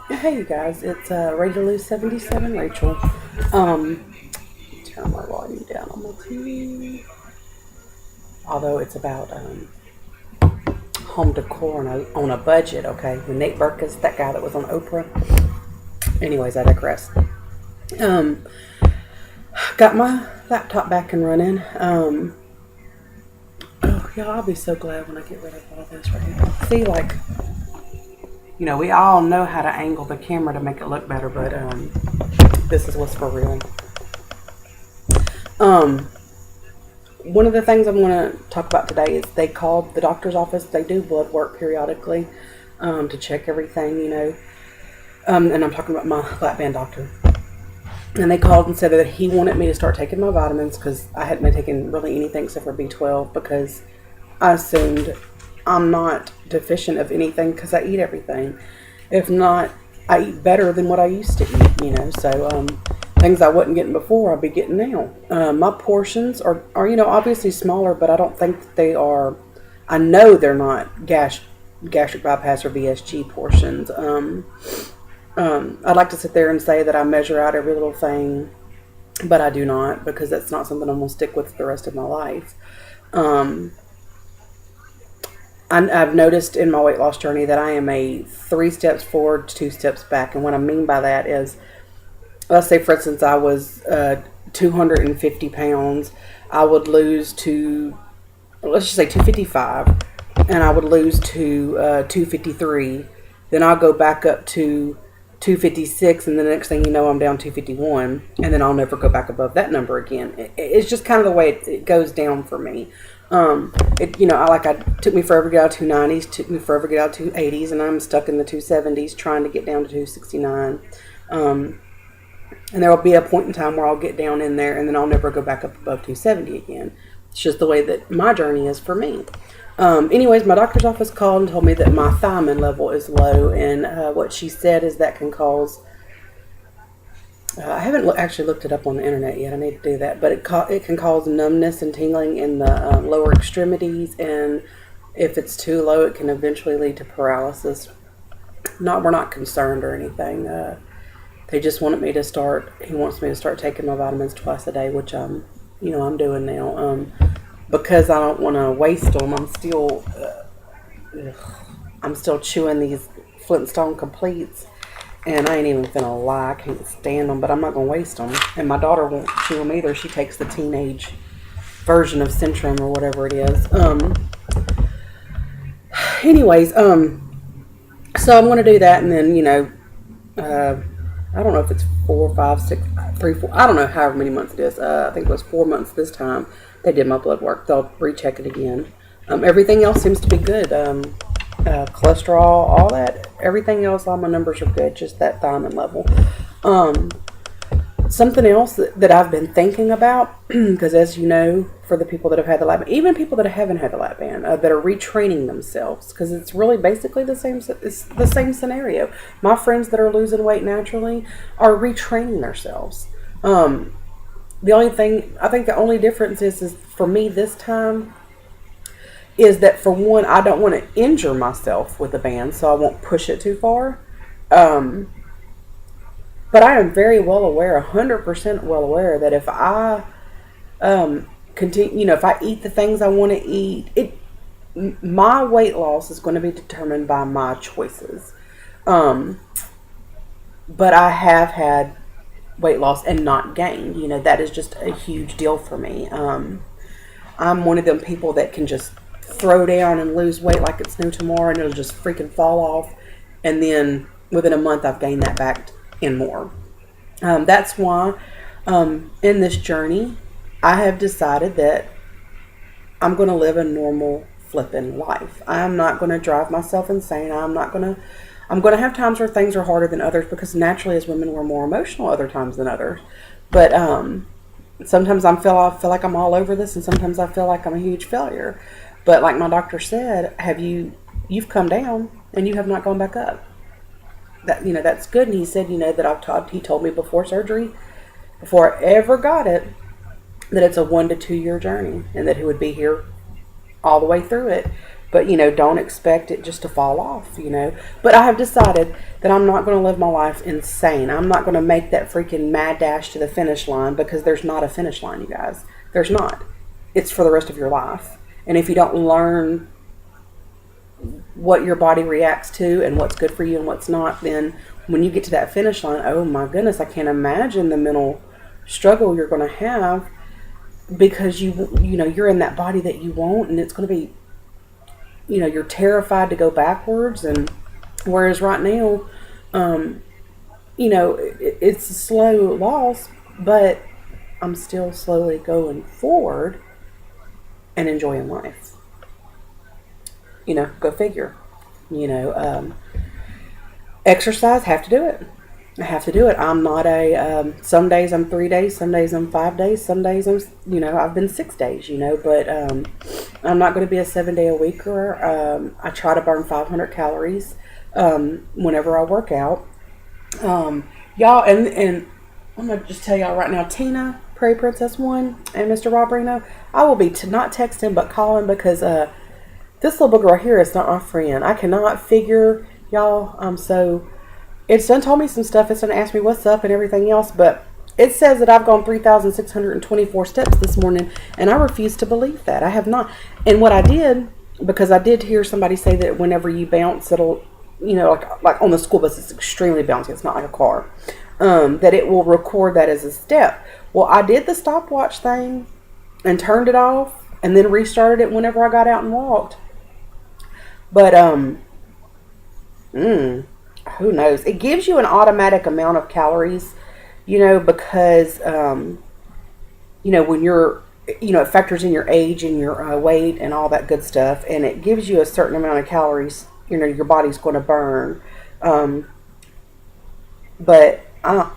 Hey you guys, it's regularly 77 Rachel. Turn my volume down on my TV. Although it's about home decor on a budget, okay? With Nate Berkus, that guy that was on Oprah. Anyways, I digress. Um, got my laptop back and running. Oh yeah, I'll be so glad when I get rid of all this right here. See, like, we all know how to angle the camera to make it look better, but this is what's for real. Um, One of the things I'm going to talk about today is they called the doctor's office. They do blood work periodically to check everything. And I'm talking about my lap band doctor. And they called and said that he wanted me to start taking my vitamins because I hadn't been taking really anything except for B12 because I assumed I'm not deficient of anything because I eat everything. If not, I eat better than what I used to eat. So things I wasn't getting before, I'll be getting now. My portions are obviously smaller, but I don't think they are. I know they're not gastric bypass or VSG portions. I'd like to sit there and say that I measure out every little thing, but I do not because that's not something I'm going to stick with the rest of my life. I've noticed in my weight loss journey that I am a 3 steps forward, 2 steps back. And what I mean by that is, let's say, for instance, I was 250 pounds. I would lose to, let's just say 255, and I would lose to 253. Then I'll go back up to 256, and the next thing you know, I'm down 251, and then I'll never go back above that number again. It's just kind of the way it goes down for me. It took me forever to get out of 290s, took me forever to get out of 280s, and I'm stuck in the 270s trying to get down to 269. And there will be a point in time where I'll get down in there, and then I'll never go back up above 270 again. It's just the way that my journey is for me. Anyways, my doctor's office called and told me that my thiamine level is low, and what she said is that can cause. I haven't actually looked it up on the internet yet. I need to do that, but it can cause numbness and tingling in the lower extremities, and if it's too low, it can eventually lead to paralysis. We're not concerned or anything. They just wanted me to start. He wants me to start taking my vitamins twice a day, which I'm doing now. Because I don't want to waste them. I'm still chewing these Flintstone completes, and I ain't even finna lie. I can't stand them, but I'm not gonna waste them. And my daughter won't chew them either. She takes the teenage version of Centrum or whatever it is. Anyways, so I'm gonna do that, and then I don't know if it's 4, 5, 6, 3, 4. I don't know however many months it is. I think it was 4 months this time. They did my blood work. They'll recheck it again. Everything else seems to be good. Cholesterol, all that. Everything else, all my numbers are good. Just that thiamine level. Something else that I've been thinking about, because as you know, for the people that have had the lap band, even people that haven't had the lap band, that are retraining themselves, because it's really basically the same. It's the same scenario. My friends that are losing weight naturally are retraining themselves. The only thing, I think the only difference is for me this time is that, for one, I don't want to injure myself with the band, so I won't push it too far. But I am very well aware, 100% well aware, that if I continue, if I eat the things I want to eat, my weight loss is going to be determined by my choices. But I have had weight loss and not gained. That is just a huge deal for me. I'm one of them people that can just throw down and lose weight like it's no tomorrow, and it'll just freaking fall off, and then within a month I've gained that back and more. That's why in this journey I have decided that I'm going to live a normal flipping life. I'm not going to drive myself insane. I'm going to have times where things are harder than others, because naturally as women we're more emotional other times than others. But sometimes I feel like I'm all over this, and sometimes I feel like I'm a huge failure. But like my doctor said, you've come down and you have not gone back up. That's good. And he said, that he told me before surgery, before I ever got it, that it's a 1 to 2 year journey, and that he would be here all the way through it. But, don't expect it just to fall off, But I have decided that I'm not going to live my life insane. I'm not going to make that freaking mad dash to the finish line, because there's not a finish line, you guys. There's not. It's for the rest of your life. And if you don't learn what your body reacts to and what's good for you and what's not, then when you get to that finish line, oh my goodness, I can't imagine the mental struggle you're going to have, because you're in that body that you want, and it's going to be, you're terrified to go backwards. And whereas right now, it's a slow loss, but I'm still slowly going forward and enjoying life. Go figure. Exercise, have to do it. I have to do it. I'm not some days I'm 3 days, some days I'm 5 days, some days I've been 6 days, but I'm not going to be a 7-day-a-weeker. I try to burn 500 calories whenever I work out. Y'all, and I'm going to just tell y'all right now, Tina, Prairie Princess 1, and Mr. Rob Reno, I will be not texting but calling, because this little booger right here is not my friend. I cannot figure, y'all, it's done told me some stuff. It's done asked me what's up and everything else, but it says that I've gone 3,624 steps this morning, and I refuse to believe that. I have not. And what I did, because I did hear somebody say that whenever you bounce, it'll, like on the school bus, it's extremely bouncy. It's not like a car. That it will record that as a step. Well, I did the stopwatch thing and turned it off, and then restarted it whenever I got out and walked. But, who knows? It gives you an automatic amount of calories, because, when you're, it factors in your age and your weight and all that good stuff. And it gives you a certain amount of calories, your body's going to burn. But I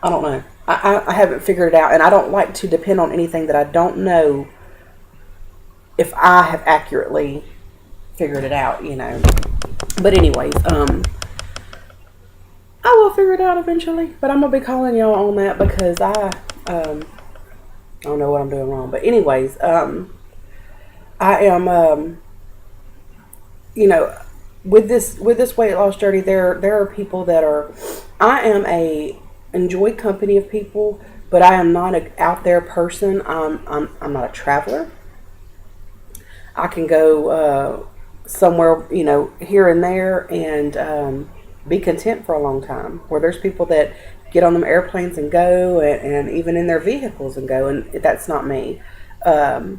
don't know. I haven't figured it out. And I don't like to depend on anything that I don't know if I have accurately figured it out, But anyways, I will figure it out eventually, but I'm going to be calling y'all on that, because I don't know what I'm doing wrong. But anyways, I am, with this weight loss journey, there are people that I am enjoy company of people, but I am not an out there person. I'm not a traveler. I can go, somewhere, here and there, and, be content for a long time. Where there's people that get on them airplanes and go, and even in their vehicles and go, and that's not me. I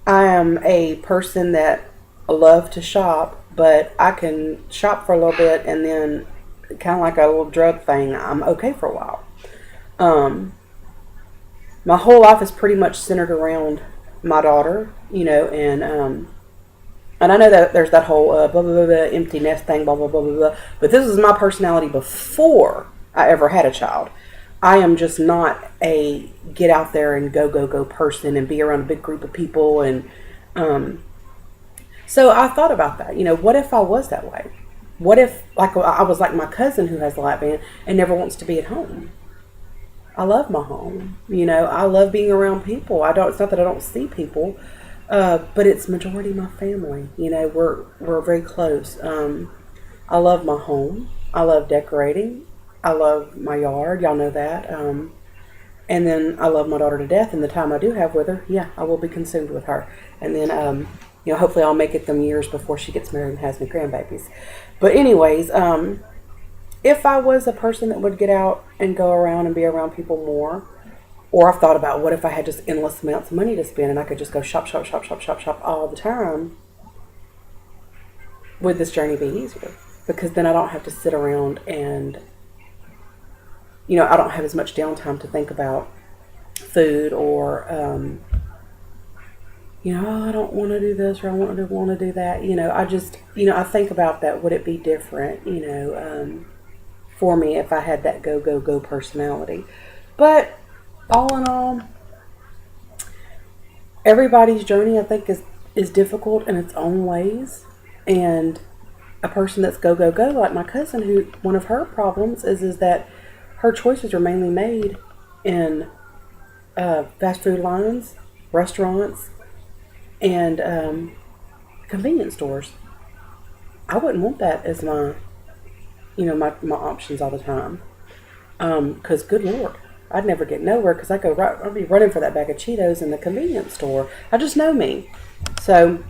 am a person that love to shop, but I can shop for a little bit, and then kind of like a little drug thing, I'm okay for a while. My whole life is pretty much centered around my daughter, and I know that there's that whole blah, blah, blah, blah, empty nest thing, blah, blah, blah, blah, blah. But this is my personality before I ever had a child. I am just not a get out there and go person and be around a big group of people. And so I thought about that. What if I was that way? What if I was like my cousin who has a lap band and never wants to be at home? I love my home. I love being around people. It's not that I don't see people. But it's majority my family. We're very close. I love my home. I love decorating. I love my yard. Y'all know that. And then I love my daughter to death. And the time I do have with her, yeah, I will be consumed with her. And then, hopefully I'll make it them years before she gets married and has me grandbabies. But anyways, if I was a person that would get out and go around and be around people more, or I've thought about what if I had just endless amounts of money to spend and I could just go shop all the time, would this journey be easier? Because then I don't have to sit around and, I don't have as much downtime to think about food or, I don't want to do this or I want to do that. I just, I think about that. Would it be different, for me if I had that go personality? But all in all, everybody's journey, I think, is difficult in its own ways. And a person that's go, like my cousin, who one of her problems is that her choices are mainly made in fast food lines, restaurants, and convenience stores. I wouldn't want that as my, my options all the time. Because good Lord, I'd never get nowhere because I'd be running for that bag of Cheetos in the convenience store. I just know me. So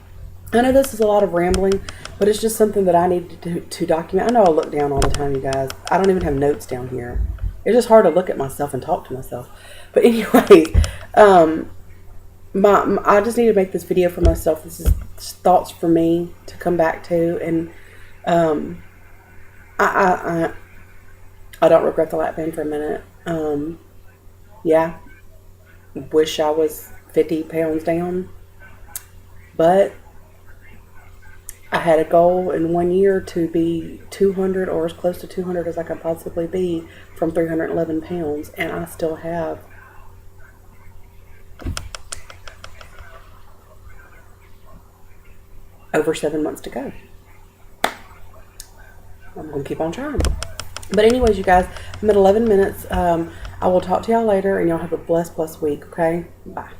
I know this is a lot of rambling, but it's just something that I need to document. I know I look down all the time, you guys. I don't even have notes down here. It's just hard to look at myself and talk to myself. But anyway, I just need to make this video for myself. This is thoughts for me to come back to, and I don't regret the lap band for a minute. Yeah, wish I was 50 pounds down, but I had a goal in 1 year to be 200 or as close to 200 as I could possibly be from 311 pounds, and I still have over 7 months to go. I'm going to keep on trying. But anyways, you guys, I'm at 11 minutes. I will talk to y'all later, and y'all have a blessed week, okay? Bye.